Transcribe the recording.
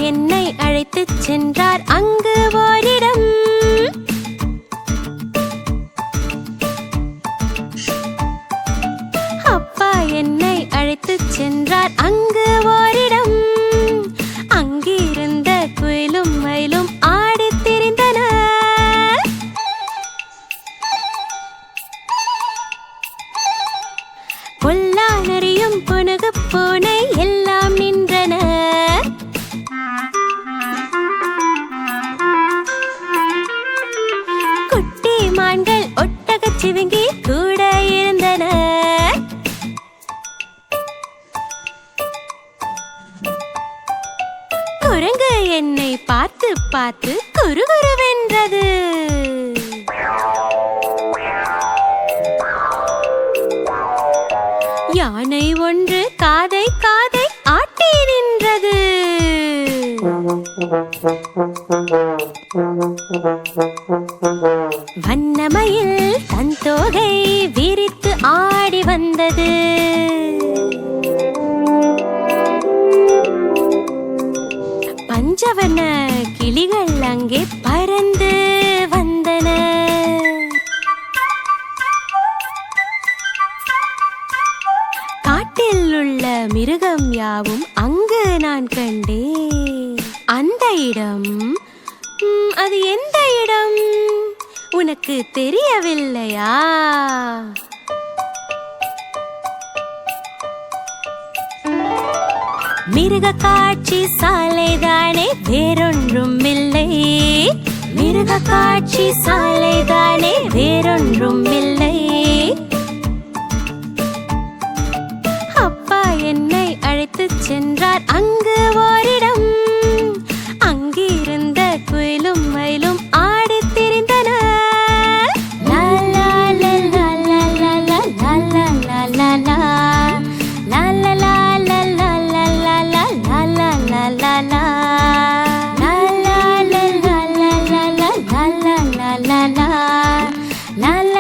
என்னை அழைத்துச் சென்றார் அங்கு ஓரிடம். அப்பா என்னை அழைத்துச் சென்றார் அங்கு ஓரிடம். அங்கிருந்த குயிலும் மயிலும் ஆடித் திரிந்தன. பொல்லா நரியும் புனுகு பூனை எல்லாம் நின்றன. குட்டி மான்கள் ஒட்டகச் சிவிங்கி கூட இருந்தன. குரங்கு என்னை பார்த்து பார்த்து குறுகுறுவென்றது. யானை ஒன்று காதை காதை ஆட்டி நின்றது. வண்ணமயில் தன் தோகை விரித்து ஆடி வந்தது. பஞ்சவர்ண கிளிகள் அங்கே பறந்து வந்தன. காட்டில் உள்ள மிருகம் யாவும் அங்கு நான் கண்டேன். அந்த இடம், அது எந்த இடம் உனக்கு தெரியவில்லையா? மிருக காட்சி சாலைதானே, வேறொன்றும் இல்லை. மிருக காட்சி சாலைதானே, வேறொன்றும் இல்லை. அப்பா என்னை அழைத்துச் சென்றார் அங்கு ஓரிடம். அங்கிருந்த குயிலும் மயிலும் ஆடித் திரிந்தன. லா லா லா லா லா லா லா லா லா லா லா. La la la la la la la la la la la la la. La la la la la la la la la la la la. La la